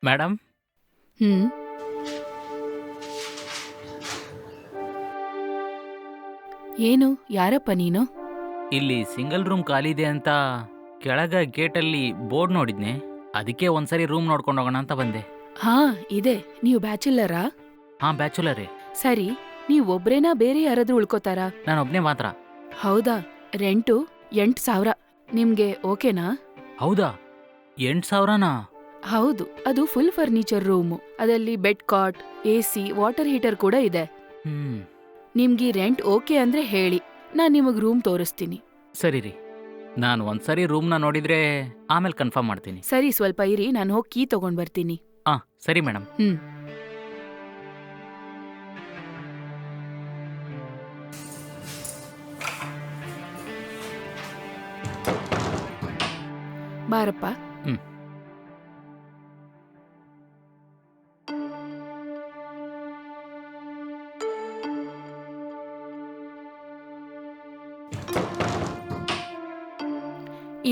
Madam. ಹ್ಮ್ ಏನು ಯಾರಪ್ಪ ನೀನು? ಇಲ್ಲಿ ಸಿಂಗಲ್ ರೂಮ್ ಖಾಲಿ ಇದೆ ಅಂತ ಕೆಳಗ ಗೇಟಲ್ಲಿ ಬೋರ್ಡ್ ನೋಡಿದ್ನೆ. ಅದಕ್ಕೆ ಒಂದ್ಸರಿ ರೂಮ್ ನೋಡ್ಕೊಂಡು ಹೋಗೋಣ ಅಂತ ಬಂದೆ. ಹಾ ಇದೆ. ನೀವು ಬ್ಯಾಚುಲರಾ? ಹಾಂ, ಬ್ಯಾಚುಲರೇ. ಸರಿ, ನೀವ್ ಒಬ್ರೇನಾ ಬೇರೆ ಯಾರಾದ್ರೂ ಉಳ್ಕೋತಾರಾ? ನಾನೊಬ್ನೇ ಮಾತ್ರ. ಹೌದಾ? ರೆಂಟು 8,000. ನಿಮ್ಗೆ ಓಕೆನಾ? ಹೌದಾ? 8,000ನಾ? ಹೌದು, ಅದು ಫುಲ್ ಫರ್ನಿಚರ್ ರೂಮು. ಅದರಲ್ಲಿ ಬೆಡ್ ಕಾಟ್, AC, ವಾಟರ್ ಹೀಟರ್ ಕೂಡ ಇದೆ. ಹ್ಮ್, ನಿಮ್ಗೆ ರೆಂಟ್ ಓಕೆ ಅಂದ್ರೆ ಹೇಳಿ, ನಾನ್ ನಿಮಗ್ ರೂಮ್ ತೋರಿಸ್ತೀನಿ. ಸರಿ ರೀ. ನಾನು ಒಂದ್ಸರಿ ರೂಮ್ನ ನೋಡಿದ್ರೆ ಆಮೇಲೆ ಕನ್ಫರ್ಮ್ ಮಾಡ್ತೀನಿ. ಸರಿ, ಸ್ವಲ್ಪ ಇರಿ, ನಾನು ಹೋಗಿ ಕೀ ತಗೊಂಡ್ ಬರ್ತೀನಿ. ಹಾಂ, ಸರಿ ಮೇಡಮ್. ಹ್ಮ್ ಬಾರಪ್ಪ. ಹ್ಮ್.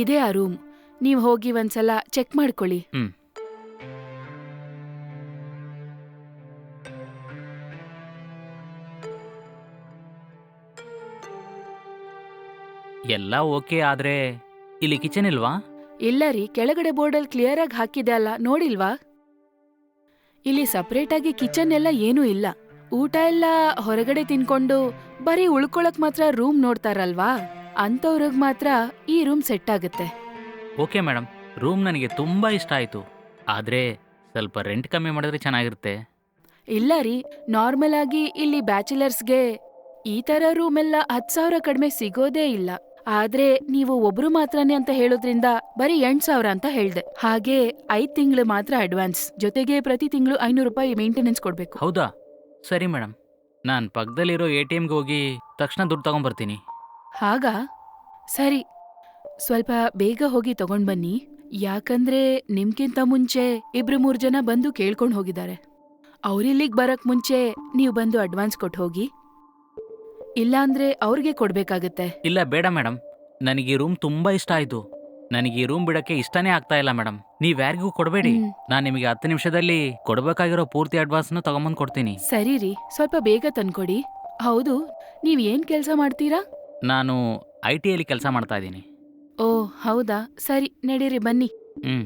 ಇದೇ ಆ ರೂಮ್. ನೀವ್ ಹೋಗಿ ಒಂದ್ಸಲ ಚೆಕ್ ಮಾಡ್ಕೊಳ್ಳಿ. ಹ್ಮ್. ಎಲ್ಲ ಓಕೆ, ಆದ್ರೆ ಇಲ್ಲಿ ಕಿಚನ್ ಇಲ್ವಾ? ಇಲ್ಲ ರೀ, ಕೆಳಗಡೆ ಬೋರ್ಡಲ್ಲಿ ಕ್ಲಿಯರ್ ಆಗಿ ಹಾಕಿದೆ ಅಲ್ಲ, ನೋಡಿಲ್ವಾ? ಇಲ್ಲಿ ಸಪ್ರೇಟ್ ಆಗಿ ಕಿಚನ್ ಎಲ್ಲ ಏನೂ ಇಲ್ಲ. ಊಟ ಎಲ್ಲ ಹೊರಗಡೆ ತಿನ್ಕೊಂಡು ಬರೀ ಉಳ್ಕೊಳಕ್ ಮಾತ್ರ ರೂಮ್ ನೋಡ್ತಾರಲ್ವಾ, ಅಂತವ್ರಿಗ್ ಮಾತ್ರ ಈ ರೂಮ್ ಸೆಟ್ ಆಗುತ್ತೆ. ಓಕೆ ಮೇಡಮ್, ರೂಮ್ ನನಗೆ ತುಂಬಾ ಇಷ್ಟ ಆಯಿತು. ಆದರೆ ಸ್ವಲ್ಪ ರೆಂಟ್ ಕಮ್ಮಿ ಮಾಡಿದ್ರೆ ಚೆನ್ನಾಗಿರುತ್ತೆ. ಇಲ್ಲ ರೀ, ನಾರ್ಮಲ್ ಆಗಿ ಇಲ್ಲಿ ಬ್ಯಾಚುಲರ್ಸ್ಗೆ ಈ ತರ ರೂಮ್ ಎಲ್ಲ 10,000 ಕಡಿಮೆ ಸಿಗೋದೇ ಇಲ್ಲ. ಆದ್ರೆ ನೀವು ಒಬ್ರು ಮಾತ್ರನೇ ಅಂತ ಹೇಳೋದ್ರಿಂದ ಬರೀ 8,000 ಅಂತ ಹೇಳ್ದೆ. ಹಾಗೆ 5 ತಿಂಗಳು ಮಾತ್ರ ಅಡ್ವಾನ್ಸ್, ಜೊತೆಗೆ ಪ್ರತಿ ತಿಂಗಳು 500 ರೂಪಾಯಿ ಮೇಂಟೆನೆನ್ಸ್ ಕೊಡ್ಬೇಕು. ಹೌದಾ? ಸರಿ ಮೇಡಮ್, ನಾನು ಪಕ್ಕದಲ್ಲಿರೋ ATMಗೆ ಹೋಗಿ ತಕ್ಷಣ ದುಡ್ಡು ತಗೊಂಬರ್ತೀನಿ. ಹಾಗಾ? ಸರಿ, ಸ್ವಲ್ಪ ಬೇಗ ಹೋಗಿ ತಗೊಂಡ್ ಬನ್ನಿ. ಯಾಕಂದ್ರೆ ನಿಮ್ಗಿಂತ ಮುಂಚೆ 2-3 ಜನ ಬಂದು ಕೇಳ್ಕೊಂಡ್ ಹೋಗಿದ್ದಾರೆ. ಅವ್ರಿಲ್ಲಿಗ್ ಬರಕ್ ಮುಂಚೆ ನೀವು ಬಂದು ಅಡ್ವಾನ್ಸ್ ಕೊಟ್ಟು ಹೋಗಿ, ಇಲ್ಲಾಂದ್ರೆ ಅವ್ರಿಗೆ ಕೊಡ್ಬೇಕಾಗತ್ತೆ. ಇಲ್ಲ ಬೇಡ ಮೇಡಮ್, ನನಗೆ ಈ ರೂಮ್ ತುಂಬ ಇಷ್ಟ ಆಯಿತು. ನನಗೆ ಈ ರೂಮ್ ಬಿಡೋಕ್ಕೆ ಇಷ್ಟನೇ ಆಗ್ತಾ ಇಲ್ಲ ಮೇಡಮ್. ನೀವು ಯಾರಿಗೂ ಕೊಡಬೇಡಿ. ಹ್ಮ್. ನಾನು ನಿಮಗೆ 10 ನಿಮಿಷದಲ್ಲಿ ಕೊಡಬೇಕಾಗಿರೋ ಪೂರ್ತಿ ಅಡ್ವಾನ್ಸ್ನ ತಗೊಂಬಂದು ಕೊಡ್ತೀನಿ. ಸರಿ ರೀ, ಸ್ವಲ್ಪ ಬೇಗ ತಂದ್ಕೊಡಿ. ಹೌದು, ನೀವ್ ಏನ್ ಕೆಲ್ಸ ಮಾಡ್ತೀರಾ? ನಾನು IT ಯಲ್ಲಿ ಕೆಲಸ ಮಾಡ್ತಾ ಇದ್ದೀನಿ. ಓ ಹೌದಾ, ಸರಿ ನಡೀರಿ ಬನ್ನಿ. ಹ್ಞೂ.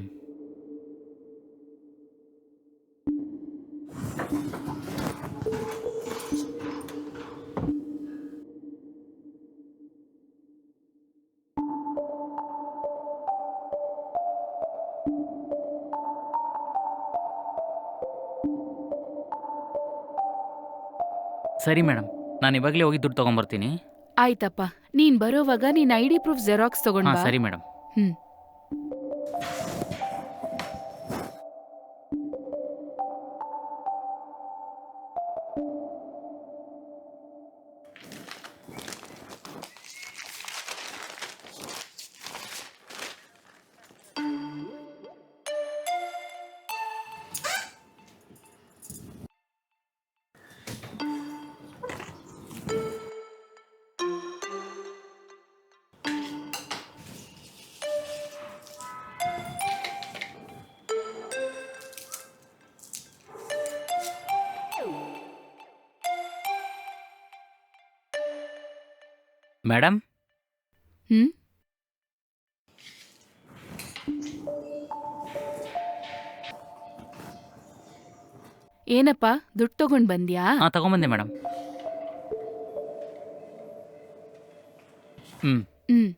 ಸರಿ ಮೇಡಮ್, ನಾನು ಇವಾಗಲೇ ಹೋಗಿ ದುಡ್ಡು ತಗೊಂಬರ್ತೀನಿ. ಆಯ್ತಪ್ಪ, ನೀನ್ ಬರೋವಾಗ ನೀನ್ ID ಪ್ರೂಫ್ ಜೆರಾಕ್ಸ್ ತಗೊಂಡ್ ಹಾಂ, ಬಾ. ಸರಿ ಮೇಡಮ್. ಹ್ಮ್. ಮೇಡಮ್. ಹ್ಮ್ ಏನಪ್ಪ, ದುಡ್ಡು ತಗೊಂಡ್ ಬಂದ್ಯಾ? ಹಾಂ, ತಗೊಂಬಂದೆ ಮೇಡಮ್. ಹ್ಞೂ. ಹ್ಮ್.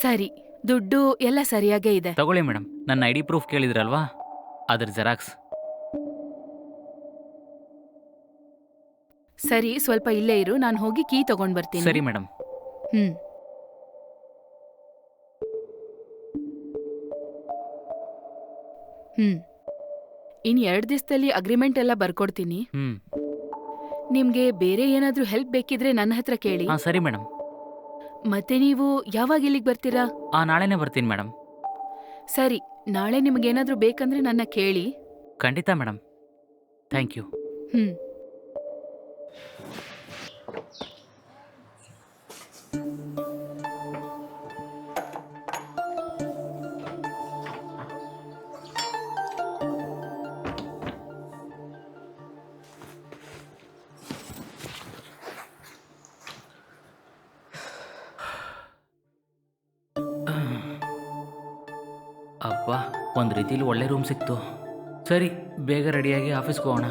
ಸರಿ, ದುಡ್ಡು ಎಲ್ಲ ಸರಿಯಾಗೇ ಇದೆ. ತಗೊಳ್ಳಿ ಮೇಡಮ್, ನನ್ನ ID ಪ್ರೂಫ್ ಕೇಳಿದ್ರಲ್ವಾ, ಅದ್ರ ಜೆರಾಕ್ಸ್. ಸರಿ, ಸ್ವಲ್ಪ ಇಲ್ಲೇ ಇರು, ನಾನು ಹೋಗಿ ಕೀ ತಗೊಂಡ್ ಬರ್ತೀನಿ. ಸರಿ ಮೇಡಮ್. ಹ್ಮ್. ಹ್ಮ್. ಇನ್ 2 ದಿವಸದಲ್ಲಿ ಅಗ್ರಿಮೆಂಟ್ ಎಲ್ಲ ಬರ್ಕೊಡ್ತೀನಿ. ಹ್ಞೂ. ನಿಮ್ಗೆ ಬೇರೆ ಏನಾದ್ರೂ ಹೆಲ್ಪ್ ಬೇಕಿದ್ರೆ ನನ್ನ ಹತ್ರ ಕೇಳಿ. ಹಾಂ, ಸರಿ ಮೇಡಮ್. ಮತ್ತೆ ನೀವು ಯಾವಾಗ ಇಲ್ಲಿಗೆ ಬರ್ತೀರಾ? ನಾಳೆನೇ ಬರ್ತೀನಿ ಮೇಡಮ್. ಸರಿ, ನಾಳೆ ನಿಮ್ಗೇನಾದ್ರೂ ಬೇಕಂದ್ರೆ ನನ್ನ ಕೇಳಿ. ಖಂಡಿತ ಮೇಡಮ್. Thank you. ಹ್ಮ್. ಅಪ್ಪ, ಒಂದು ರೀತಿಲಿ ಒಳ್ಳೆ ರೂಮ್ ಸಿಕ್ತು. ಸರಿ, ಬೇಗ ರೆಡಿಯಾಗಿ ಆಫೀಸ್ಗೆ ಹೋಗೋಣ.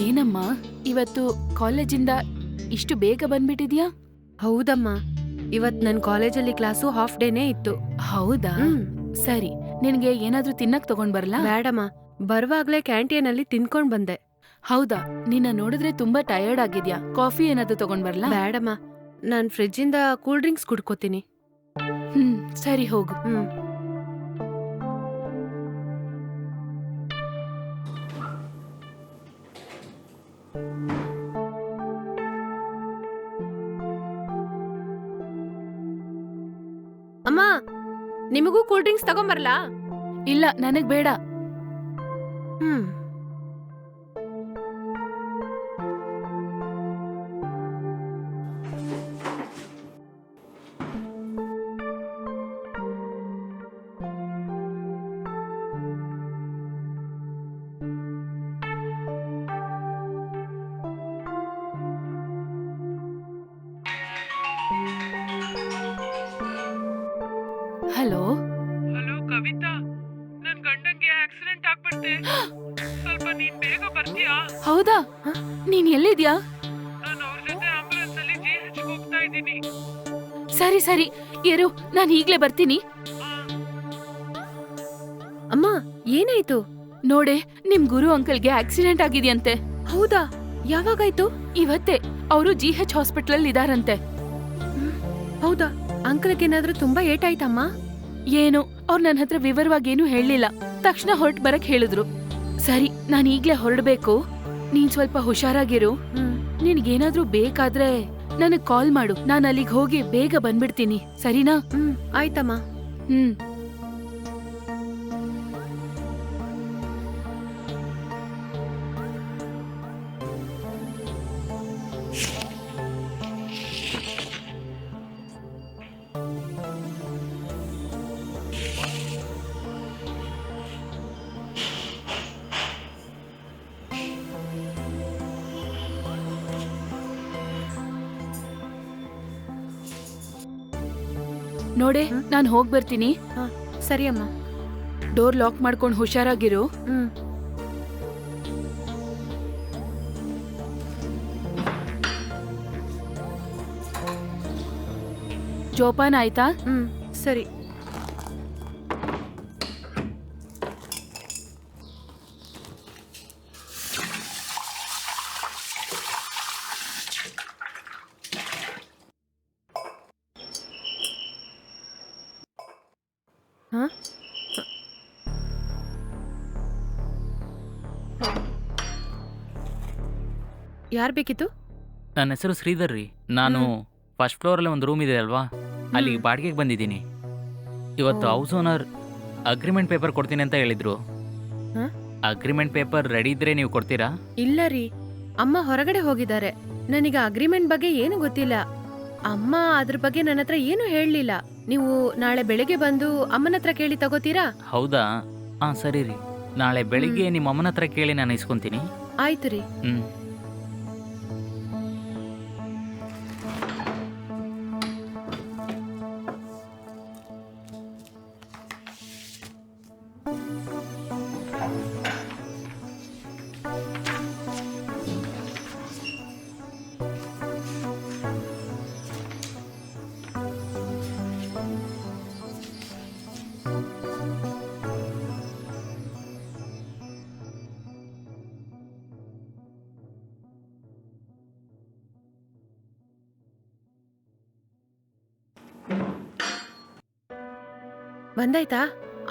ಏನಮ್ಮ, ಇವತ್ತು ಕಾಲೇಜಿಂದ ಇಷ್ಟು ಬೇಗ ಬಂದ್ಬಿಟ್ಟಿದ್ಯಾ? ಹೌದಮ್ಮ, ಇವತ್ ನನ್ ಕಾಲೇಜಲ್ಲಿ ಕ್ಲಾಸು ಹಾಫ್ ಡೇನೇ ಇತ್ತು. ಹೌದಾ? ಸರಿ, ನಿನ್ಗೆ ಏನಾದ್ರೂ ತಿನ್ನಕ್ ತಗೊಂಡ್ ಬರ್ಲಾ? ಬೇಡಮ್ಮ, ಬರುವಾಗ್ಲೇ ಕ್ಯಾಂಟೀನಲ್ಲಿ ತಿನ್ಕೊಂಡ್ ಬಂದೆ. ಹೌದಾ? ನಿನ್ನ ನೋಡಿದ್ರೆ ತುಂಬಾ ಟಯರ್ಡ್ ಆಗಿದ್ಯಾ. ಕಾಫಿ ಏನಾದ್ರೂ ತಗೊಂಡ್ ಬರ್ಲಾ? ಬೇಡಮ್ಮ, ನಾನ್ ಫ್ರಿಡ್ಜಿಂದ ಕೂಲ್ ಡ್ರಿಂಕ್ಸ್ ಕುಡ್ಕೋತೀನಿ. ಸರಿ ಹೋಗು. ಅಮ್ಮ, ನಿಮಗೂ ಕೂಲ್ ಡ್ರಿಂಕ್ಸ್ ತಗೊಂಬರ್ಲಾ? ಇಲ್ಲ, ನನಗ್ ಬೇಡ. ಹಲೋ ಹಲೋ ಕವಿತಾ, ನನ್ ಗಂಡಂಗೆ ಆಕ್ಸಿಡೆಂಟ್ ಆಗ್ಬಿಡ್ತೆ. ಸ್ವಲ್ಪ ನೀನ್ ಬೇಗ ಬರ್ತೀಯಾ? ಹೌದಾ? ನೀನ್ ಎಲ್ಲಿದ್ಯಾ? ನಾನು ಅವ್ರ ಜೊತೆ ಆಂಬುಲೆನ್ಸ್ ಅಲ್ಲಿ GH ಹೋಗ್ತಾ ಇದ್ದೀನಿ. ಸರಿ ಸರಿ, ಇರು, ನಾನು ಈಗ್ಲೇ ಬರ್ತೀನಿ. ಅಮ್ಮ, ಏನಾಯ್ತು? ನೋಡೆ, ನಿಮ್ ಗುರು ಅಂಕಲ್ಗೆ ಆಕ್ಸಿಡೆಂಟ್ ಆಗಿದ್ಯಂತೆ. ಹೌದಾ? ಯಾವಾಗಾಯ್ತು? ಇವತ್ತೇ. ಅವರು GH ಹಾಸ್ಪಿಟಲ್ ಇದಾರಂತೆ. ಹೌದಾ? ಅಂಕಲ್ಗೇನಾದ್ರೂ ತುಂಬಾ ಏಟಾಯ್ತಮ್ಮ? ಏನು, ಅವ್ರು ನನ್ನ ಹತ್ರ ವಿವರವಾಗಿ ಏನು ಹೇಳಲಿಲ್ಲ. ತಕ್ಷಣ ಹೊರಟ್ ಬರಕ್ ಹೇಳಿದ್ರು. ಸರಿ, ನಾನು ಈಗ್ಲೇ ಹೊರಡ್ಬೇಕು. ನೀನ್ ಸ್ವಲ್ಪ ಹುಷಾರಾಗಿರು. ನಿನ್ಗೇನಾದ್ರೂ ಬೇಕಾದ್ರೆ ನನಗ್ ಕಾಲ್ ಮಾಡು. ನಾನು ಅಲ್ಲಿಗೆ ಹೋಗಿ ಬೇಗ ಬಂದ್ಬಿಡ್ತೀನಿ, ಸರಿನಾ? ಆಯ್ತಮ್ಮ. ನೋಡೆ, ನಾನು ಹೋಗ್ ಬರ್ತೀನಿ. ಸರಿ ಅಮ್ಮ. ಡೋರ್ ಲಾಕ್ ಮಾಡ್ಕೊಂಡು ಹುಷಾರಾಗಿರು. ಜೋಪಾನ ಆಯ್ತಾ? ಸರಿ. ಯಾರ್ ಬೇಕಿತ್ತು? ನನ್ನ ಹೆಸರು ಶ್ರೀಧರ್ ರೀ. ನಾನು ಫಸ್ಟ್ ಫ್ಲೋರಲ್ಲಿ ಒಂದು ರೂಮ್ ಇದೆ ಅಲ್ವಾ, ಅಲ್ಲಿಗೆ ಬಾಡಿಗೆಗೆ ಬಂದಿದ್ದೀನಿ. ಇವತ್ತು ಹೌಸ್ ಓನರ್ ಅಗ್ರಿಮೆಂಟ್ ಪೇಪರ್ ಕೊಡ್ತೀನಿ ಅಂತ ಹೇಳಿದ್ರು. ಅಗ್ರಿಮೆಂಟ್ ಪೇಪರ್ ರೆಡಿ ಇದ್ರೆ ನೀವು ಕೊಡ್ತೀರಾ? ಇಲ್ಲ ರೀ, ಅಮ್ಮ ಹೊರಗಡೆ ಹೋಗಿದ್ದಾರೆ. ನನಗೆ ಅಗ್ರಿಮೆಂಟ್ ಬಗ್ಗೆ ಏನು ಗೊತ್ತಿಲ್ಲ. ಅಮ್ಮ ಅದ್ರ ಬಗ್ಗೆ ನನ್ನ ಹತ್ರ ಏನು ಹೇಳಲಿಲ್ಲ. ನೀವು ನಾಳೆ ಬೆಳಿಗ್ಗೆ ಬಂದು ಅಮ್ಮನ ಹತ್ರ ಕೇಳಿ ತಗೋತೀರಾ? ಹೌದಾ? ಸರಿ ರೀ, ನಾಳೆ ಬೆಳಿಗ್ಗೆ ನಿಮ್ಮ ಅಮ್ಮನ ಹತ್ರ ಕೇಳಿ ನಾನು ಇಸ್ಕೊಂತೀನಿ. ಆಯ್ತು ರೀ. ಬಂದಾಯ್ತಾ?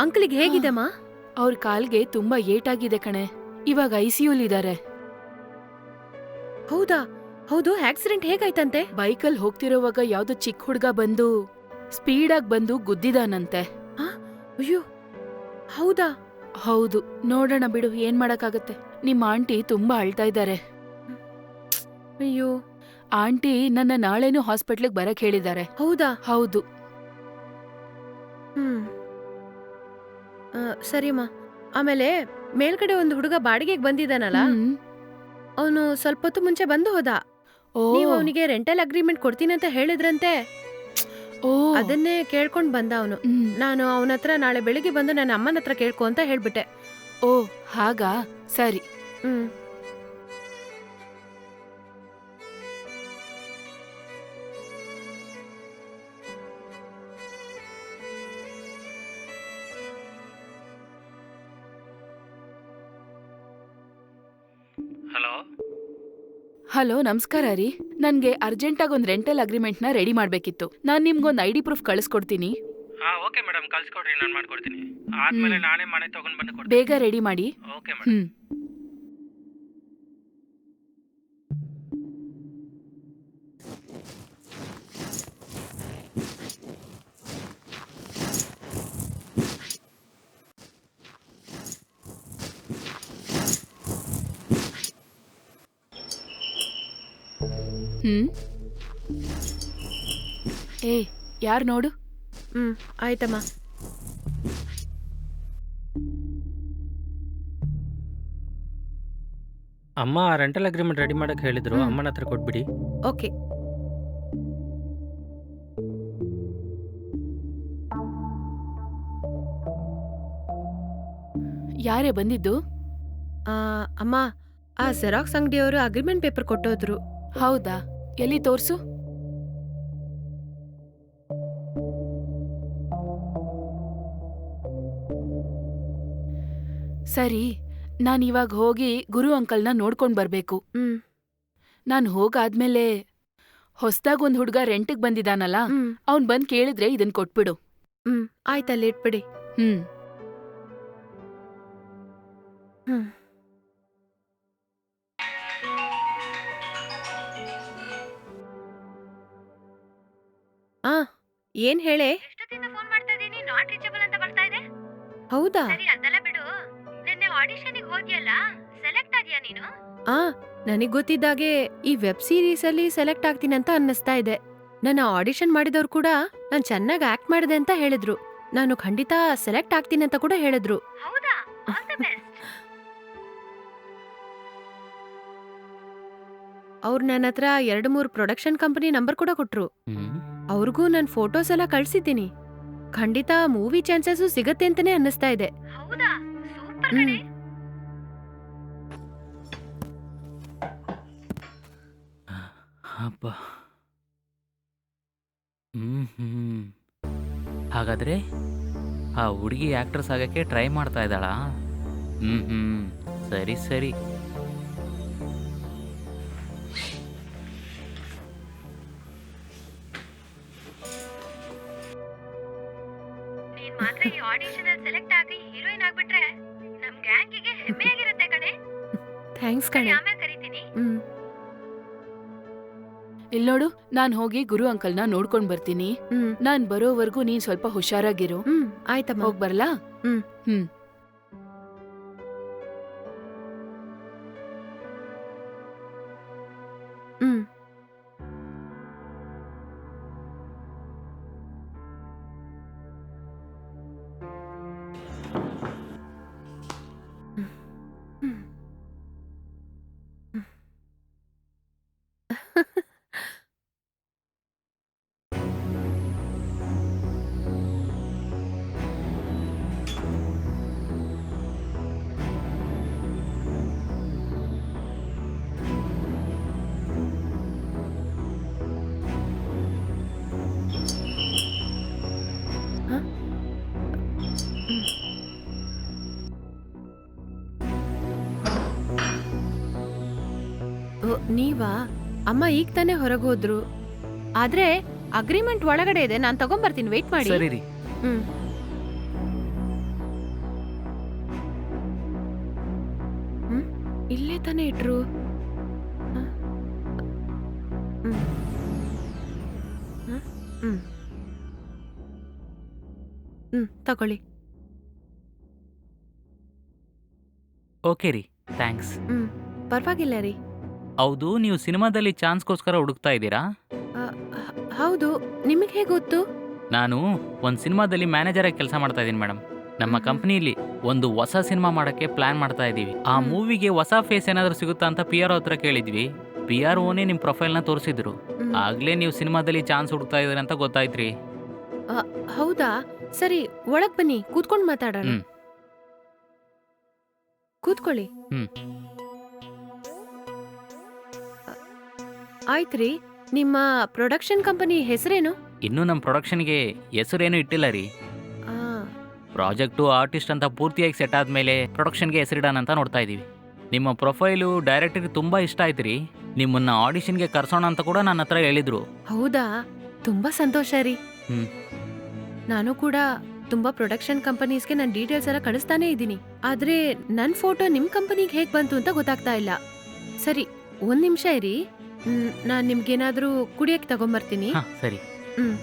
ಅಂಕಲಿಗೆ ಹೇಗಿದೆಮ್ಮ? ಅವ್ರ ಕಾಲ್ಗೆ ತುಂಬಾ ಏಟಾಗಿದೆ ಕಣೆ. ಇವಾಗ ಐಸಿಯುಲಿದ್ದಾರೆ. ಹೌದಾ? ಹೌದು, ಆಕ್ಸಿಡೆಂಟ್ ಹೇಗಾಯ್ತಂತೆ? ಬೈಕಲ್ ಹೋಗ್ತಿರೋವಾಗ ಯಾವ್ದೋ ಚಿಕ್ಕ ಹುಡ್ಗ ಬಂದು ಸ್ಪೀಡಾಗ್ ಬಂದು ಗುದ್ದಿದಾನಂತೆ. ಅಯ್ಯೋ, ಹೌದಾ? ಹೌದು, ನೋಡೋಣ ಬಿಡು, ಏನ್ ಮಾಡಕ್ಕಾಗತ್ತೆ. ನಿಮ್ಮ ಆಂಟಿ ತುಂಬಾ ಅಳ್ತಾ ಇದ್ದಾರೆ. ಅಯ್ಯೋ, ಆಂಟಿ ನನ್ನ ನಾಳೆನೂ ಹಾಸ್ಪಿಟ್ಲಿಗೆ ಬರಕ್ ಹೇಳಿದ್ದಾರೆ. ಹೌದಾ? ಹೌದು. ಸರಿಮ್ಮ. ಆಮೇಲೆ ಮೇಲ್ಗಡೆ ಒಂದು ಹುಡುಗ ಬಾಡಿಗೆಗೆ ಬಂದಿದ್ದಾನಲ್ಲ, ಹ್ಮ್. ಅವನು ಸ್ವಲ್ಪ ಹೊತ್ತು ಮುಂಚೆ ಬಂದು ಹೋದ. ಓ, ನೀವು ಅವನಿಗೆ ರೆಂಟಲ್ ಅಗ್ರಿಮೆಂಟ್ ಕೊಡ್ತೀನಿ ಅಂತ ಹೇಳಿದ್ರಂತೆ. ಓ, ಅದನ್ನೇ ಕೇಳ್ಕೊಂಡ್ ಬಂದ ಅವನು. ಹ್ಮ್. ನಾನು ಅವನ ಹತ್ರ ನಾಳೆ ಬೆಳಿಗ್ಗೆ ಬಂದು ನನ್ನ ಅಮ್ಮನ ಹತ್ರ ಕೇಳ್ಕೊ ಅಂತ ಹೇಳ್ಬಿಟ್ಟೆ. ಓ, ಹಾಗಾ? ಸರಿ. ಹ್ಮ್. ಹಲೋ. ಹಲೋ, ನಮಸ್ಕಾರ ರೀ. ನನ್ಗೆ ಅರ್ಜೆಂಟಾಗಿ ಒಂದು ರೆಂಟಲ್ ಅಗ್ರಿಮೆಂಟ್ನ ರೆಡಿ ಮಾಡ್ಬೇಕಿತ್ತು. ನಾನ್ ನಿಮ್ಗೊಂದು ID ಪ್ರೂಫ್ ಕಳಿಸ್ಕೊಡ್ತೀನಿ. ಓಕೆ ಮೇಡಮ್, ಕಳ್ಸಿಕೊಡ್ರಿ, ನಾನು ಮಾಡ್ಕೊಡ್ತೀನಿ. ಆದ್ಮೇಲೆ ನಾನೇ ಮನೆ ತಗೊಂಡ್ ಬಂದು ಕೊಡ್ತೀನಿ. ಬೇಗ ರೆಡಿ ಮಾಡಿ. Okay madam. ಹ್ಮ್. ಹ್ಮ್. ಏ, ಯಾರ್ ನೋಡು. ಆಯ್ತಮ್ಮ. ಅಮ್ಮ ರೆಂಟಲ್ ಅಗ್ರಿಮೆಂಟ್ ರೆಡಿ ಮಾಡಕ್ ಹೇಳಿದ್ರು, ಹ್ಮ್. ಅಮ್ಮನ ಹತ್ರ ಕೊಟ್ಬಿಡಿ. ಓಕೆ. ಯಾರೇ ಬಂದಿದ್ದು? ಅಮ್ಮ, ಆ ಜೆರಾಕ್ಸ್ ಅಂಗಡಿಯವರು ಅಗ್ರಿಮೆಂಟ್ ಪೇಪರ್ ಕೊಟ್ಟೋದ್ರು. ಹೌದಾ? ಎಲ್ಲಿ ತೋರ್ಸು. ಸರಿ, ನಾನಿವಾಗ ಹೋಗಿ ಗುರು ಅಂಕಲ್ನ ನೋಡ್ಕೊಂಡ್ ಬರ್ಬೇಕು. ಹ್ಮ್. ನಾನ್ ಹೋಗಾದ್ಮೇಲೆ ಹೊಸ್ದಾಗ್ ಒಂದ್ ಹುಡ್ಗ ರೆಂಟಿಗ್ ಬಂದಿದಾನಲ್ಲ, ಹ್ಮ್. ಅವ್ನ್ ಬಂದ್ ಕೇಳಿದ್ರೆ ಇದನ್ ಕೊಟ್ಬಿಡು. ಆಯ್ತಲ್ಲಿ ಇಟ್ಬಿಡಿ. ಹ್ಮ್. ಹ್ಮ್. ಏನ್ ಹೇಳೆ? ಎಷ್ಟೊತ್ತಿಂದ ಫೋನ್ ಮಾಡ್ತಾ ಇದೀನಿ, ನಾಟ್ ರೀಚಬಲ್ ಅಂತ ಬರ್ತಾ ಇದೆ. ಹೌದಾ? ಸರಿ, ಅದೆಲ್ಲ ಬಿಡು. ನಿನ್ನೆ ಆಡಿಷನ್ಗೆ ಹೋದ್ಯಲ್ಲ, ಸೆಲೆಕ್ಟ್ ಆದ್ಯಾ ನೀನು? ನನಗ್ ಗೊತ್ತಿದ್ದಾಗೆ ಈ ವೆಬ್ ಸೀರೀಸ್ ಅಲ್ಲಿ ಸೆಲೆಕ್ಟ್ ಆಗ್ತೀನಿ ಅಂತ ಅನ್ನಿಸ್ತಾ ಇದೆ. ನನ್ನ ಆಡಿಷನ್ ಮಾಡಿದವ್ರು ಕೂಡ ನಾನ್ ಚೆನ್ನಾಗಿ ಆಕ್ಟ್ ಮಾಡಿದೆ ಅಂತ ಹೇಳಿದ್ರು. ನಾನು ಖಂಡಿತ ಸೆಲೆಕ್ಟ್ ಆಗ್ತೀನಿ ಅಂತ ಕೂಡ ಹೇಳಿದ್ರು. ಹೌದಾ? All the best. ಅವ್ರು ನನ್ನ ಹತ್ರ 2-3 ಪ್ರೊಡಕ್ಷನ್ ಕಂಪನಿ ನಂಬರ್ ಕೂಡ ಕೊಟ್ರು. ಅವ್ರಿಗೂ ನನ್ ಫೋಟೋಸ್ ಎಲ್ಲ ಕಳ್ಸಿದ್ದೀನಿ. ಖಂಡಿತ ಮೂವಿ ಚಾನ್ಸಸ್ ಸಿಗತ್ತೆ ಅಂತಾನೆ ಅನ್ನಿಸ್ತಾ ಇದೆ. ಹೌದಾ? ಸೂಪರ್ ಕಣೆ. ಅಬ್ಬಾ. ಹಾಗಾದ್ರೆ ಆ ಹುಡುಗಿ ಆಕ್ಟ್ರೆಸ್ ಆಗಕ್ಕೆ ಟ್ರೈ ಮಾಡ್ತಾ ಇದ್ದಾಳಾ? ಸರಿ ಸರಿ. ನೀನ್ ಮಾತ್ರ ಈ ಆಡಿಷನ್ ಅಲ್ಲಿ ಸೆಲೆಕ್ಟ್ ಆಗಿ ಹೀರೋಯಿನ್ ಆಗ್ಬಿಟ್ರೆ ನಮ್ ಗ್ಯಾಂಗಿಗೆ ಹೆಮ್ಮೆಯಾಗಿರುತ್ತೆ ಕಣೆ. ಥ್ಯಾಂಕ್ಸ್ ಸರಿ, ಕಣೆ. ಆಮೇಲೆ ಕರಿತೀನಿ. ಇಲ್ ನೋಡು, ನಾನ್ ಹೋಗಿ ಗುರು ಅಂಕಲ್ನ ನೋಡ್ಕೊಂಡ್ ಬರ್ತೀನಿ. ನಾನ್ ಬರೋವರ್ಗೂ ನೀನ್ ಸ್ವಲ್ಪ ಹುಷಾರಾಗಿರು. ಆಯ್ತಮ್ಮ. ಹೋಗ್ ಬರ್ಲಾ? ಹ್ಮ್. ಹ್ಮ್. ಹ್ಮ್. ನೀವಾ? ಅಮ್ಮ ಈಗ ತಾನೇ ಹೊರಗೆ ಹೋದ್ರು. ಆದ್ರೆ ಅಗ್ರಿಮೆಂಟ್ ಒಳಗಡೆ ಇದೆ, ನಾನ್ ತಗೊಂಬರ್ತೀನಿ, ವೇಟ್ ಮಾಡಿ. ಸರಿ ರೀ. ಹ್ಮ್. ಇಲ್ಲೇ ತಾನೇ ಇಟ್ರು. ಹ? ಹ್ಮ್. ಹ? ಹ್ಮ್. ತಗೊಳ್ಳಿ. ಓಕೆ ರೀ, ಥ್ಯಾಂಕ್ಸ್. ಪರವಾಗಿಲ್ಲ ರೀ. ಹೌದು, ನೀವು ಸಿನಿಮಾದಲ್ಲಿ ಚಾನ್ಸ್ಗೋಸ್ಕರ ಹುಡುಕ್ತಾ ಇದ್ದೀರಾ? ಹೌದು, ನಿಮಗೆ ಹೇಗೆ ಗೊತ್ತು? ನಾನು ಒಂದು ಸಿನಿಮಾದಲ್ಲಿ ಮ್ಯಾನೇಜರ್ ಆಗಿ ಕೆಲಸ ಮಾಡ್ತಾ ಇದ್ದೀನಿ ಮೇಡಮ್. ನಮ್ಮ ಕಂಪ್ನಿಲಿ ಒಂದು ಹೊಸ ಸಿನಿಮಾ ಮಾಡೋಕ್ಕೆ ಪ್ಲಾನ್ ಮಾಡ್ತಾ ಇದ್ದೀವಿ. ಆ ಮೂವಿಗೆ ಹೊಸ ಫೇಸ್ ಏನಾದರೂ ಸಿಗುತ್ತಾ ಅಂತ ಪಿ ಆರ್ ಹತ್ರ ಕೇಳಿದ್ವಿ. ಪಿ ಆರ್ ಓನೇ ನಿಮ್ಮ ಪ್ರೊಫೈಲ್ನ ತೋರಿಸಿದ್ರು. ಆಗ್ಲೇ ನೀವು ಸಿನಿಮಾದಲ್ಲಿ ಚಾನ್ಸ್ ಹುಡುಕ್ತಾ ಇದ್ದೀರಿ ಅಂತ ಗೊತ್ತಾಯ್ತ್ರಿ. ಹೌದಾ? ಸರಿ, ಒಳಗ್ ಬನ್ನಿ, ಕೂತ್ಕೊಂಡು ಮಾತಾಡೋಣ. ಹ್ಮ್. ಕೂತ್ಕೊಳ್ಳಿ. ಹ್ಮ್. ಆಯ್ತ್ರಿ, ನಿಮ್ಮ ಪ್ರೊಡಕ್ಷನ್ ಕಂಪನಿ ಹೆಸರೇನು? ಇನ್ನೂ ನಮ್ಮ ಪ್ರೊಡಕ್ಷನ್ಗೆ ಹೆಸರೇನು ಇಟ್ಟಿಲ್ಲ ರೀ. ಆ, ಪ್ರಾಜೆಕ್ಟು ಆರ್ಟಿಸ್ಟ್ ಅಂತ ಪೂರ್ತಿಯಾಗಿ ಸೆಟ್ ಆದಮೇಲೆ ಪ್ರೊಡಕ್ಷನ್ಗೆ ಹೆಸರಿಡೋಣ ಅಂತ ನೋಡ್ತಾ ಇದ್ದೀವಿ. ನಿಮ್ಮ ಪ್ರೊಫೈಲು ಡೈರೆಕ್ಟರ್ಗೆ ತುಂಬ ಇಷ್ಟ ಆಯ್ತು ರೀ. ನಿಮ್ಮನ್ನ ಆಡಿಷನ್ಗೆ ಕರ್ಸೋಣ ಅಂತ ಕೂಡ ನನ್ನ ಹತ್ರ ಹೇಳಿದ್ರು. ಹೌದಾ? ತುಂಬಾ ಸಂತೋಷ ರೀ. ಹ್ಮ್. ನಾನು ಕೂಡ ತುಂಬಾ ಪ್ರೊಡಕ್ಷನ್ ಕಂಪನೀಸ್ಗೆ ನನ್ನ ಡೀಟೇಲ್ಸ್ ಎಲ್ಲ ಕಳಿಸ್ತಾನೆ ಇದ್ದೀನಿ. ಆದ್ರೆ ನನ್ ಫೋಟೋ ನಿಮ್ ಕಂಪನಿಗೆ ಹೇಗ್ ಬಂತು ಅಂತ ಗೊತ್ತಾಗ್ತಾ ಇಲ್ಲ. ಸರಿ, ಒಂದ್ ನಿಮಿಷ ಇರಿ. ನಾನ್ ನಿಮ್ಗೇನಾದ್ರೂ ಕುಡಿಯಕ್ ತಗೊಂಬರ್ತೀನಿ. ಹಾಂ, ಸರಿ. ಹ್ಮ್.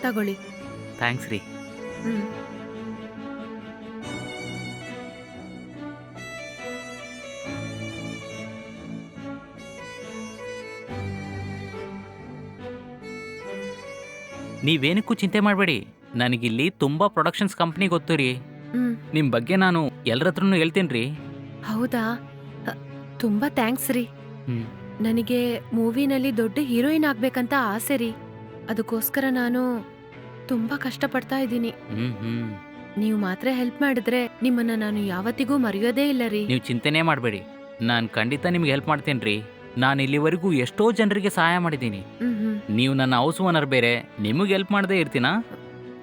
ತಗೊಳ್ಳಿ. ಥ್ಯಾಂಕ್ಸ್ ರೀ. ಹ್ಮ್. ನೀವೇನಕ್ಕೂ ಚಿಂತೆ ಮಾಡಬೇಡಿ. ನನಗಿಲ್ಲಿ ತುಂಬ ಪ್ರೊಡಕ್ಷನ್ಸ್ ಕಂಪ್ನಿ ಗೊತ್ತು ರೀ. ಹ್ಮ್. ನಿಮ್ಮ ಬಗ್ಗೆ ನಾನು ಎಲ್ಲರ ಹತ್ರನೂ ಹೇಳ್ತೀನಿ ರೀ. ಹೌದಾ? ತುಂಬಾ ಥ್ಯಾಂಕ್ಸ್ ರೀ. ಹ್ಮ್. ನನಗೆ ಮೂವಿನಲ್ಲಿ ದೊಡ್ಡ ಹೀರೋಯಿನ್ ಆಗ್ಬೇಕಂತ ಆಸೆ ರೀ. ಅದಕ್ಕೋಸ್ಕರ ನಾನು ತುಂಬಾ ಕಷ್ಟಪಡ್ತಾ ಇದ್ದೀನಿ. ನೀವು ಮಾತ್ರ ಹೆಲ್ಪ್ ಮಾಡಿದ್ರೆ ನಿಮ್ಮನ್ನ ನಾನು ಯಾವತ್ತಿಗೂ ಮರೆಯೋದೇ ಇಲ್ಲ ರೀ. ನೀವು ಚಿಂತೆನೇ ಮಾಡಬೇಡಿ, ನಾನು ಖಂಡಿತ ನಿಮ್ಗೆ ಹೆಲ್ಪ್ ಮಾಡ್ತೀನಿ ರೀ. ನಾನು ಇಲ್ಲಿವರೆಗೂ ಎಷ್ಟೋ ಜನರಿಗೆ ಸಹಾಯ ಮಾಡಿದ್ದೀನಿ. ನೀವು ನನ್ನ ಹೌಸ್ ಓನರ್ ಬೇರೆ, ನಿಮಗೆ ಹೆಲ್ಪ್ ಮಾಡದೇ ಇರ್ತೀನಾ?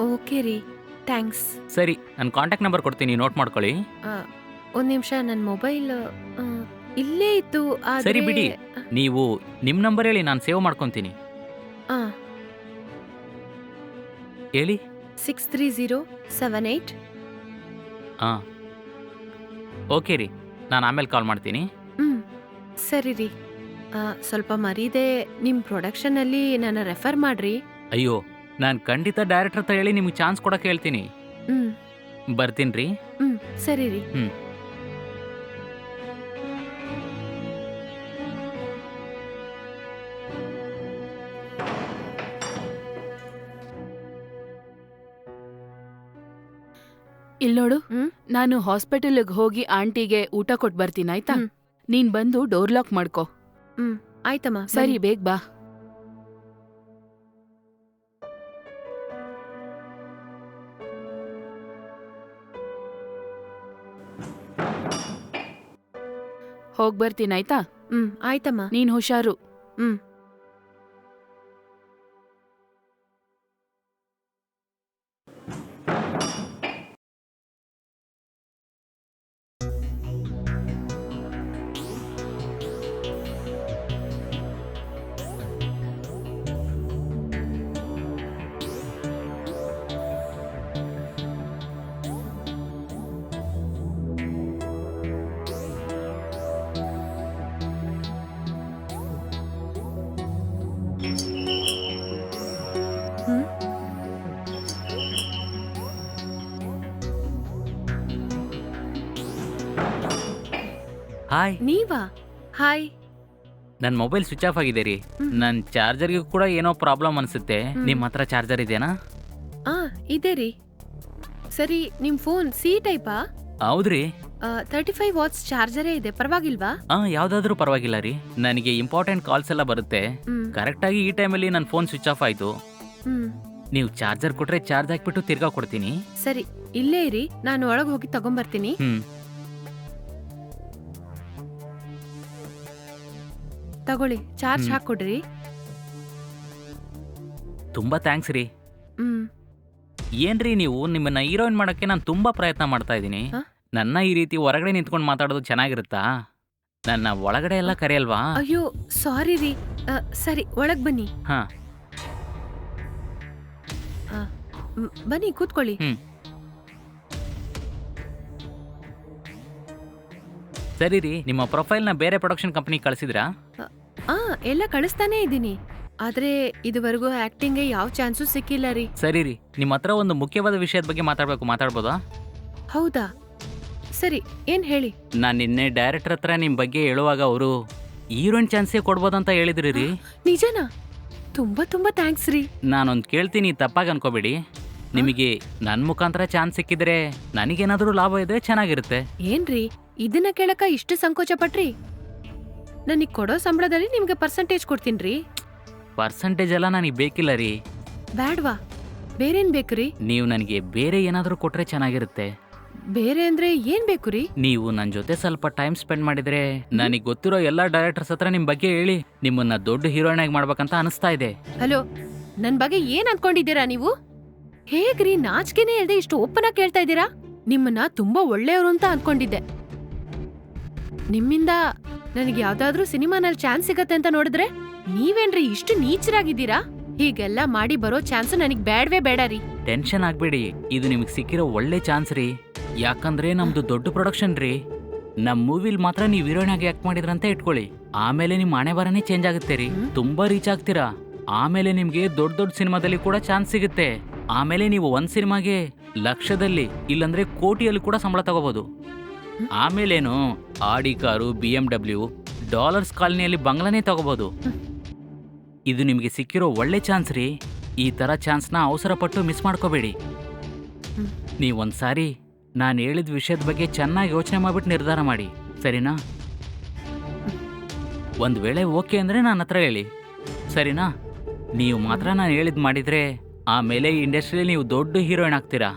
ಓಕೆ ರೀ, ಥ್ಯಾಂಕ್ಸ್. ಸರಿ, ನನ್ನ ಕಾಂಟ್ಯಾಕ್ಟ್ ನಂಬರ್ ಕೊಡ್ತೀನಿ, ನೋಟ್ ಮಾಡ್ಕೊಳ್ಳಿ. ಒಂದ್ ನಿಮಿಷ, ನನ್ನ ಮೊಬೈಲ್ ಇಲ್ಲೇ ಇತ್ತು. ಸರಿ ಬಿಡಿ, ನೀವು ನಿಮ್ಮ ನಂಬರ್ ಹೇಳಿ, ನಾನು ಸೇವ್ ಮಾಡ್ಕೊತೀನಿ. ಹೇಳಿ. 63078. ಹಾಂ, ಓಕೆ ರೀ, ನಾನು ಆಮೇಲೆ ಕಾಲ್ ಮಾಡ್ತೀನಿ. ಸರಿ ರೀ. ಸ್ವಲ್ಪ ಮರೀದೆ ನಿಮ್ಮ ಪ್ರೊಡಕ್ಷನಲ್ಲಿ ನನ್ನ ರೆಫರ್ ಮಾಡ್ರಿ. ಅಯ್ಯೋ, ನಾನು ಖಂಡಿತ ಡೈರೆಕ್ಟರ್ ಹತ್ರ ಹೇಳಿ ನಿಮ್ಗೆ ಚಾನ್ಸ್ ಕೊಡಕ್ಕೆ ಹೇಳ್ತೀನಿ. ಬರ್ತೀನಿ ರೀ. ಸರಿ ರೀ. ಇಲ್ಲೋಡು, ನಾನು ಹಾಸ್ಪಿಟಲ್ಗೆ ಹೋಗಿ ಆಂಟಿಗೆ ಊಟ ಕೊಟ್ಟು ಬರ್ತೀನಿ, ಆಯ್ತಾ? ನೀನ್ ಬಂದು ಡೋರ್ ಲಾಕ್ ಮಾಡ್ಕೋ. ಆಯ್ತಮ್ಮ. ಸರಿ, ಬೇಗ ಬಾ. ಹೋಗ್ ಬರ್ತೀನಿ, ಆಯ್ತಾ? ಆಯ್ತಮ್ಮ. ನೀನ್ ಹುಷಾರು. ಹಾಯ್. ನೀವಾ? ಹಾಯ್. ನನ್ನ ಮೊಬೈಲ್ ಸ್ವಿಚ್ ಆಫ್ ಆಗಿದೆ ರೀ. ನನ್ನ ಚಾರ್ಜರ್ಗೆ ಕೂಡ ಏನೋ ಪ್ರಾಬ್ಲಮ್ ಅನಿಸುತ್ತೆ. ನಿಮ್ಮ ಹತ್ರ ಚಾರ್ಜರ್ ಇದೆಯಾ? ಇದೆ ರೀ. ಸರಿ, ನಿಮ್ ಫೋನ್ ಸಿ ಟೈಪಾ? ಹೌದ್ರಿ. 35 ವಾಟ್ಸ್ ಚಾರ್ಜರೇ ಇದೆ, ಪರವಾಗಿಲ್ವಾ? ಯಾವ್ದಾದ್ರೂ ಪರವಾಗಿಲ್ಲ ರೀ. ನನಗೆ ಇಂಪಾರ್ಟೆಂಟ್ ಕಾಲ್ಸ್ ಎಲ್ಲ ಬರುತ್ತೆ. ಕರೆಕ್ಟಾಗಿ ಈ ಟೈಮಲ್ಲಿ ನನ್ನ ಫೋನ್ ಸ್ವಿಚ್ ಆಫ್ ಆಯ್ತು. ನೀವು ಚಾರ್ಜರ್ ಕೊಟ್ರೆ ಚಾರ್ಜ್ ಹಾಕ್ಬಿಟ್ಟು ತಿರ್ಗಾ ಕೊಡ್ತೀನಿ. ಸರಿ, ಇಲ್ಲೇ ಇರಿ, ನಾನು ಒಳಗೆ ಹೋಗಿ ತಗೊಂಬರ್ತೀನಿ. ತಗೊಳ್ಳಿ, ಚಾರ್ಜ್ ಹಾಕೊಡ್ರಿ. ತುಂಬಾ ಥ್ಯಾಂಕ್ಸ್ ರೀ. ಏನ್ರಿ ನೀವು, ನಿಮ್ಮನ್ನ ಹೀರೋಯಿನ್ ಮಾಡಕ್ಕೆ ನಾನು ತುಂಬಾ ಪ್ರಯತ್ನ ಮಾಡ್ತಾ ಇದ್ದೀನಿ. ನನ್ನ ಈ ರೀತಿ ಹೊರಗಡೆ ನಿಂತ್ಕೊಂಡು ಮಾತಾಡೋದು ಚೆನ್ನಾಗಿರುತ್ತಾ? ನನ್ನ ಒಳಗಡೆ ಎಲ್ಲ ಕರೆಯಲ್ವಾ? ಅಯ್ಯೋ, ಸಾರಿ ರೀ. ಸರಿ, ಒಳಗ್ ಬನ್ನಿ. ಹಾ, ಬನ್ನಿ, ಕೂತ್ಕೊಳ್ಳಿ. ಸರಿ ರೀ, ನಿಮ್ಮ ಪ್ರೊಫೈಲ್ನ ಬೇರೆ ಪ್ರೊಡಕ್ಷನ್ ಕಂಪ್ನಿಗೆ ಕಳಿಸಿದ್ರಾ? ಆ ಎಲ್ಲ ಕಳಿಸ್ತಾನೇ ಇದ್ದೀನಿ, ಆದ್ರೆ ಇದುವರೆಗೂ ಆಕ್ಟಿಂಗ್ಗೆ ಯಾವ ಚಾನ್ಸು ಸಿಕ್ಕಿಲ್ಲ ರೀ. ಸರಿ ರೀ, ನಿಮ್ಮ ಹತ್ರ ಒಂದು ಮುಖ್ಯವಾದ ವಿಷಯದ ಬಗ್ಗೆ ಮಾತಾಡ್ಬೋದಾ? ಹೌದಾ? ಸರಿ, ಏನ್ ಹೇಳಿ. ನಾನು ನಿನ್ನೆ ಡೈರೆಕ್ಟರ್ ಹತ್ರ ನಿಮ್ಮ ಬಗ್ಗೆ ಹೇಳುವಾಗ ಅವರು ಹೀರೋಯಿನ್ ಚಾನ್ಸೇ ಕೊಡ್ಬೋದಂತ ಹೇಳಿದ್ರಿ ರೀ. ನಿಜನಾ? ತುಂಬಾ ತುಂಬಾ ಥ್ಯಾಂಕ್ಸ್ ರೀ. ನಾನೊಂದು ಕೇಳ್ತೀನಿ, ತಪ್ಪಾಗಿ ಅನ್ಕೋಬೇಡಿ. ನಿಮಗೆ ನನ್ನ ಮುಖಾಂತರ ಚಾನ್ಸ್ ಸಿಕ್ಕಿದ್ರೆ ನನಗೇನಾದರೂ ಲಾಭ ಇದ್ರೆ ಚೆನ್ನಾಗಿರುತ್ತೆ. ಏನ್ರಿ ಇದನ್ನ ಕೇಳಕ ಇಷ್ಟು ಸಂಕೋಚ ಪಟ್ರಿ? ನನಗ್ ಕೊಡೋ ಸಂಬಳದಲ್ಲಿ ನಿಮ್ಗೆ ಪರ್ಸೆಂಟೇಜ್ ಕೊಡ್ತೀನ್ರಿ. ಪರ್ಸೆಂಟೇಜ್ ಎಲ್ಲ ನನಗೆ ಬೇಕಿಲ್ಲ ರೀ. ಬ್ಯಾಡ್ವಾ? ಬೇರೇನ್ ಬೇಕ್ರಿ? ನೀವು ನನಗೆ ಬೇರೆ ಏನಾದರೂ ಕೊಟ್ರೆ ಚೆನ್ನಾಗಿರುತ್ತೆ. ಬೇರೆ ಅಂದ್ರೆ ಏನ್ ಬೇಕು ರೀ? ನೀವು ನನ್ನ ಜೊತೆ ಸ್ವಲ್ಪ ಟೈಮ್ ಸ್ಪೆಂಡ್ ಮಾಡಿದ್ರೆ ನನಗೆ ಗೊತ್ತಿರೋ ಎಲ್ಲ ಡೈರೆಕ್ಟರ್ಸ್ ಹತ್ರ ನಿಮ್ಮ ಬಗ್ಗೆ ಹೇಳಿ ನಿಮ್ಮನ್ನ ದೊಡ್ಡ ಹೀರೋಯಿನ್ ಆಗಿ ಮಾಡ್ಬೇಕಂತ ಅನಿಸ್ತಾ ಇದೆ. ಹಲೋ, ನನ್ ಬಗ್ಗೆ ಏನ್ ಅನ್ಕೊಂಡಿದ್ದೀರಾ ನೀವು? ಹೇಗ್ರಿ ನಾಚಿಕೆನೇ ಇಲ್ದೆ ಇಷ್ಟು ಓಪನ್ ಆಗಿ ಕೇಳ್ತಾ ಇದ್ದೀರಾ? ನಿಮ್ಮನ್ನ ತುಂಬಾ ಒಳ್ಳೆಯವರು ಅಂತ ಅನ್ಕೊಂಡಿದ್ದೆ. ನಿಮ್ಮಿಂದ ನನಗೆ ಯಾವ್ದಾದ್ರೂ ಸಿನಿಮಾನಲ್ಲಿ ಚಾನ್ಸ್ ಸಿಗತ್ತೆ ಅಂತ ನೋಡಿದ್ರೆ ನೀವೇನ್ರಿ ಇಷ್ಟು ನೀಚರಾಗಿದ್ದೀರಾ? ಹೀಗೆಲ್ಲ ಮಾಡಿ ಬರೋ ಚಾನ್ಸ್ ನನಗ್ ಬೇಡವೇ ಬೇಡ ರೀ. ಟೆನ್ಷನ್ ಆಗ್ಬೇಡಿ, ಇದು ನಿಮಗೆ ಸಿಕ್ಕಿರೋ ಒಳ್ಳೆ ಚಾನ್ಸ್ ರೀ. ಯಾಕಂದ್ರೆ ನಮ್ದು ದೊಡ್ಡ ಪ್ರೊಡಕ್ಷನ್ ರೀ. ನಮ್ಮ ಮೂವಿಲ್ ಮಾತ್ರ ನೀವು ಹೀರೋಯಿನ್ ಆಗಿ ಆಕ್ಟ್ ಮಾಡಿದ್ರಂತ ಇಟ್ಕೊಳ್ಳಿ, ಆಮೇಲೆ ನಿಮ್ಮ ಹಣೆ ಬರನೇ ಚೇಂಜ್ ಆಗುತ್ತೆ ರೀ. ತುಂಬಾ ರೀಚ್ ಆಗ್ತೀರಾ. ಆಮೇಲೆ ನಿಮ್ಗೆ ದೊಡ್ಡ ದೊಡ್ಡ ಸಿನಿಮಾದಲ್ಲಿ ಕೂಡ ಚಾನ್ಸ್ ಸಿಗುತ್ತೆ. ಆಮೇಲೆ ನೀವು ಒಂದ್ ಸಿನಿಮಾಗೆ ಲಕ್ಷದಲ್ಲಿ ಇಲ್ಲಂದ್ರೆ ಕೋಟಿಯಲ್ಲಿ ಕೂಡ ಸಂಬಳ ತಗೋಬಹುದು. ಆಮೇಲೇನು ಆಡಿ ಕಾರು, BMW, ಡಾಲರ್ಸ್ ಕಾಲನಿಯಲ್ಲಿ ಬಂಗ್ಲಾನೇ ತಗೋಬಹುದು. ಇದು ನಿಮಗೆ ಸಿಕ್ಕಿರೋ ಒಳ್ಳೆ ಚಾನ್ಸ್ ರೀ. ಈ ತರ ಚಾನ್ಸ್ನ ಅವಸರ ಪಟ್ಟು ಮಿಸ್ ಮಾಡ್ಕೋಬೇಡಿ. ನೀವೊಂದ್ಸಾರಿ ನಾನು ಹೇಳಿದ ವಿಷಯದ ಬಗ್ಗೆ ಚೆನ್ನಾಗಿ ಯೋಚನೆ ಮಾಡ್ಬಿಟ್ಟು ನಿರ್ಧಾರ ಮಾಡಿ, ಸರಿನಾ? ಒಂದು ವೇಳೆ ಓಕೆ ಅಂದರೆ ನನ್ನ ಹತ್ರ ಹೇಳಿ, ಸರಿನಾ? ನೀವು ಮಾತ್ರ ನಾನು ಹೇಳಿದ್ ಮಾಡಿದರೆ ಆಮೇಲೆ ಈ ಇಂಡಸ್ಟ್ರಿಯಲ್ಲಿ ನೀವು ದೊಡ್ಡ ಹೀರೋಯಿನ್ ಆಗ್ತೀರಾ.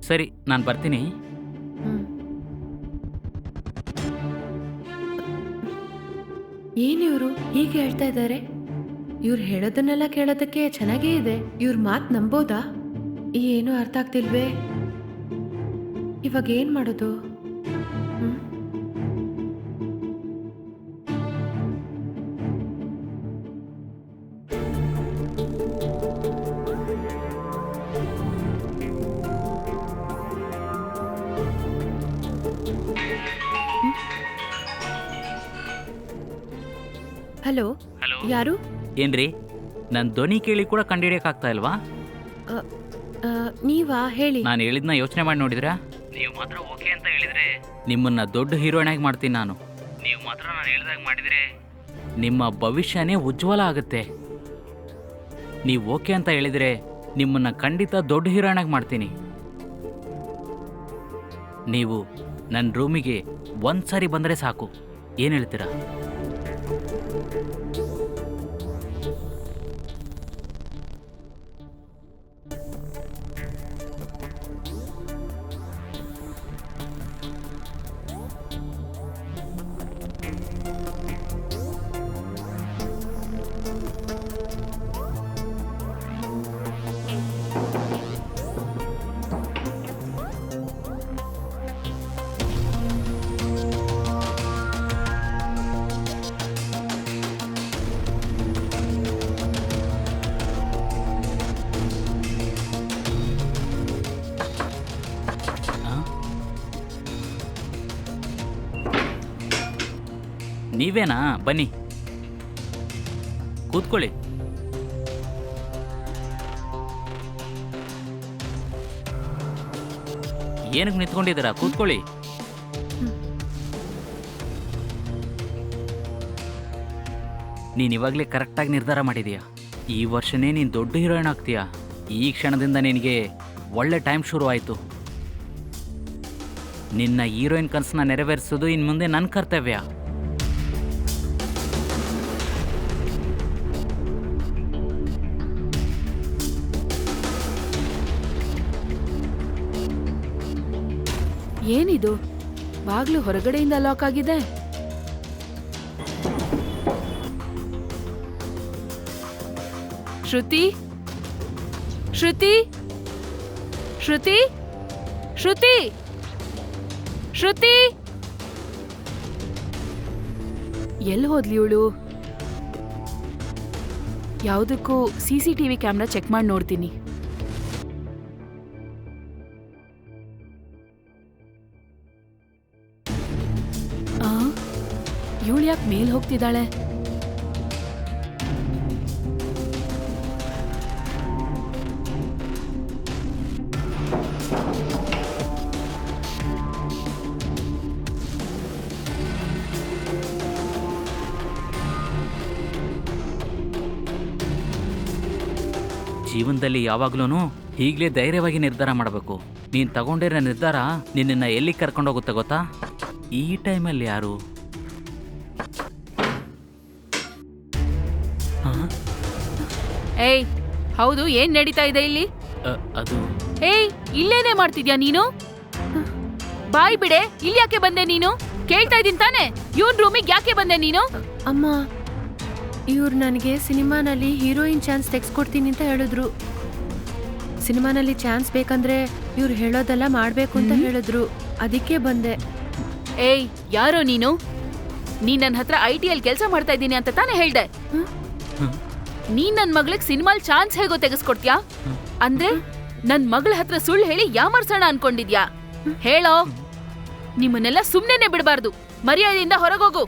ಸರಿ, ನಾನು ಬರ್ತೀನಿ. ಏನಿವ್ರು ಹೀಗೆ ಹೇಳ್ತಾ ಇದ್ದಾರೆ? ಇವ್ರು ಹೇಳೋದನ್ನೆಲ್ಲ ಕೇಳೋದಕ್ಕೆ ಚೆನ್ನಾಗೇ ಇದೆ. ಇವ್ರ ಮಾತ್ ನಂಬೋದಾ? ಏನೂ ಅರ್ಥ ಆಗ್ತಿಲ್ವೇ? ಇವಾಗ ಏನ್ ಮಾಡೋದು? ಹಲೋ, ಯಾರು? ಏನ್ರಿ, ನನ್ನ ಧ್ವನಿ ಕೇಳಿ ಕೂಡ ಕಂಡುಹಿಡಿಯಕ್ಕಾಗ್ತಾ ಇಲ್ವಾ? ನೀವಾ? ಹೇಳಿ. ನಾನು ಹೇಳಿದ್ನ ಯೋಚನೆ ಮಾಡಿ ನೋಡಿದ್ರಾ? ನೀವು ಮಾತ್ರ ಓಕೆ ಅಂತ ಹೇಳಿದ್ರೆ ನಿಮ್ಮನ್ನ ದೊಡ್ಡ ಹೀರೋಯಿನ್ ಆಗಿ ಮಾಡ್ತೀನಿ ನಾನು. ನೀವು ಮಾತ್ರ ನಾನು ಹೇಳಿದಾಗ ಮಾಡಿದ್ರೆ ನಿಮ್ಮ ಭವಿಷ್ಯನೇ ಉಜ್ವಲ ಆಗುತ್ತೆ. ನೀವು ಓಕೆ ಅಂತ ಹೇಳಿದ್ರೆ ನಿಮ್ಮನ್ನ ಖಂಡಿತ ದೊಡ್ಡ ಹೀರೋಯಿನ್ ಆಗಿ ಮಾಡ್ತೀನಿ. ನೀವು ನನ್ನ ರೂಮಿಗೆ ಒಂದ್ಸರಿ ಬಂದರೆ ಸಾಕು. ಏನು ಹೇಳ್ತೀರಾ? ನೀವೇನಾ? ಬನ್ನಿ, ಕೂತ್ಕೊಳ್ಳಿ. ಏನಕ್ಕೆ ನಿಂತ್ಕೊಂಡಿದ್ದೀರಾ? ಕೂತ್ಕೊಳ್ಳಿ. ನೀನು ಇವಾಗಲೇ ಕರೆಕ್ಟಾಗಿ ನಿರ್ಧಾರ ಮಾಡಿದೀಯಾ. ಈ ವರ್ಷನೇ ನೀನು ದೊಡ್ಡ ಹೀರೋಯಿನ್ ಆಗ್ತೀಯಾ. ಈ ಕ್ಷಣದಿಂದ ನಿನಗೆ ಒಳ್ಳೆ ಟೈಮ್ ಶುರು ಆಯಿತು. ನಿನ್ನ ಹೀರೋಯಿನ್ ಕನಸನ್ನ ನೆರವೇರಿಸೋದು ಇನ್ನು ಮುಂದೆ ನನ್ನ ಕರ್ತವ್ಯ. ಏನಿದು? ಬಾಗ್ಲು ಹೊರಗಡೆಯಿಂದ ಲಾಕ್ ಆಗಿದೆ. ಶ್ರುತಿ, ಶ್ರುತಿ, ಶ್ರುತಿ, ಶ್ರುತಿ, ಶ್ರುತಿ, ಎಲ್ಲಿ ಹೋದ್ಲಿ ಇವಳು? ಯಾವುದಕ್ಕೂ CCTV ಕ್ಯಾಮ್ರಾ ಚೆಕ್ ಮಾಡಿ ನೋಡ್ತೀನಿ. ಇವಳು ಯಾಕೆ ಮೇಲ್ ಹೋಗ್ತಿದ್ದಾಳೆ? ಜೀವನದಲ್ಲಿ ಯಾವಾಗ್ಲೂ ಹೀಗ್ಲೇ ಧೈರ್ಯವಾಗಿ ನಿರ್ಧಾರ ಮಾಡಬೇಕು. ನೀನ್ ತಗೊಂಡಿರೋ ನಿರ್ಧಾರ ನಿನ್ನನ್ನ ಎಲ್ಲಿ ಕರ್ಕೊಂಡೋಗುತ್ತೆ ಗೊತ್ತಾ? ಈ ಟೈಮಲ್ಲಿ ಯಾರು? ಹಾ? ಏಯ್, ಹೌದು, ಏನ್ ನಡೀತಾ ಇದೆ ಇಲ್ಲಿ? ಅದು ಏಯ್, ಇಲ್ಲೇನೇ ಮಾಡ್ತಿದ್ಯಾ ನೀನು? ಬಾಯ್ ಬಿಡೆ, ಇಲ್ಲಿ ಯಾಕೆ ಬಂದೆ ನೀನು? ಕೇಳ್ತಾ ಇದೀನಿ ತಾನೆ, ಇವನ್ ರೂಮಿಗೆ ಯಾಕೆ ಬಂದೆ ನೀನು? ಅಮ್ಮ, ಇವ್ರು ನನಗೆ ಸಿನಿಮಾನಲ್ಲಿ ಹೀರೋಯಿನ್ ಚಾನ್ಸ್ ತೆಗ್ಸ್ಕೊಡ್ತೀನಿ ಅಂತ ಹೇಳಿದ್ರು. ಸಿನಿಮಾನಲ್ಲಿ ಚಾನ್ಸ್ ಬೇಕಂದ್ರೆ ಇವ್ರು ಹೇಳೋದೆಲ್ಲ ಮಾಡ್ಬೇಕು ಅಂತ ಹೇಳಿದ್ರು. ಅದಕ್ಕೆ ಬಂದೆ. ಏಯ್, ಯಾರೋ ನೀನು? ನೀನ್ ನನ್ನ ಹತ್ರ ITL ಕೆಲಸ ಮಾಡ್ತಾ ಇದ್ದೀನಿ ಅಂತ ತಾನೇ ಹೇಳ್ದೆ? ನೀನ್ ನನ್ ಮಗಳಿಗೆ ಸಿನಿಮಾಲ್ ಚಾನ್ಸ್ ಹೇಗೋ ತೆಗೆಸ್ಕೊಡ್ತ್ಯಾ? ಅಂದ್ರೆ ನನ್ ಮಗಳ ಹತ್ರ ಸುಳ್ಳು ಹೇಳಿ ಯಾಮರ್ಸೋಣ ಅನ್ಕೊಂಡಿದ್ಯಾ? ಹೇಳೋ, ನಿಮ್ಮನ್ನೆಲ್ಲ ಸುಮ್ನೆನೆ ಬಿಡಬಾರ್ದು. ಮರ್ಯಾದೆಯಿಂದ ಹೊರಗೋಗು.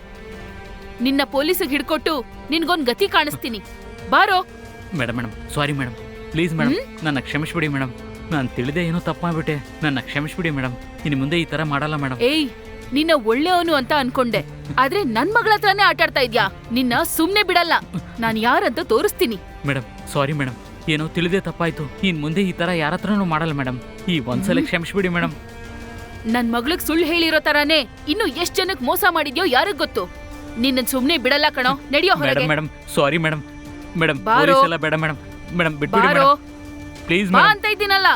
ನಿನ್ನ ಪೊಲೀಸಿಗೆ ಹಿಡ್ಕೊಟ್ಟು ನಿನ್ಗೊಂದ್ ಗತಿ ಕಾಣಿಸ್ತೀನಿ. ಬಾರೋ. Madam sorry madam, please madam, ನನ್ನ ಕ್ಷಮಿಸ್ಬಿಡಿ ಮೇಡಮ್. ನಾನು ತಿಳಿದೇ ಏನೋ ತಪ್ಪು ಮಾಡ್ಬಿಟ್ಟೆ, ನನ್ನ ಕ್ಷಮಿಸ್ಬಿಡಿ ಮೇಡಮ್. ಇನ್ನು ಮುಂದೆ ಈ ತರ ಮಾಡಲ್ಲ ಮೇಡಮ್. ಏಯ್, ನಿನ್ನ ಒಳ್ಳೆಯವನು ಅಂತ ಅನ್ಕೊಂಡೆ, ಆದ್ರೆ ನನ್ ಮಗಳ ಹತ್ರನೇ ಆಟಾಡ್ತಾ ಇದ್ಯಾ. ನಿನ್ನ ಸುಮ್ನೆ ಬಿಡಲ್ಲ. ನಾನ್ ಯಾರಂತ ತೋರಿಸ್ತೀನಿ. ಮೇಡಮ್ ಸಾರಿ ಮೇಡಮ್, ಏನೋ ತಿಳಿದೇ ತಪ್ಪಾಯ್ತು. ಇನ್ ಮುಂದೆ ಈ ತರ ಯಾರ ಹತ್ರನೂ ಮಾಡಲ್ಲ ಮೇಡಮ್. ಈ ಒಂದ್ಸಲ ಕ್ಷಮಿಸ್ಬಿಡಿ ಮೇಡಮ್. ನನ್ ಮಗ್ಳಿಗ್ ಸುಳ್ಳು ಹೇಳಿರೋ ತರಾನೇ ಇನ್ನು ಎಷ್ಟ್ ಜನಕ್ ಮೋಸ ಮಾಡಿದ್ಯೋ ಯಾರಿಗ್ ಗೊತ್ತು. ನಿನ್ನ ಸುಮ್ನೆ ಬಿಡಲ್ಲ ಕಣೋ. ನಡಿಯೋ ಹೊರಗೆ. Madam sorry madam. ಮೇಡಮ್ ಬಾರೋ. ಪೊಲೀಸ್ ಎಲ್ಲ ಬೇಡ ಮೇಡಮ್. ಮೇಡಮ್ ಬಿಟ್ಬಿಡಿ ಬಾರೋ, ಮೇಡಮ್, ಪ್ಲೀಸ್ ಬಾ ಮೇಡಮ್. ಅಂತ ಇದ್ದೀನಲ್ಲ.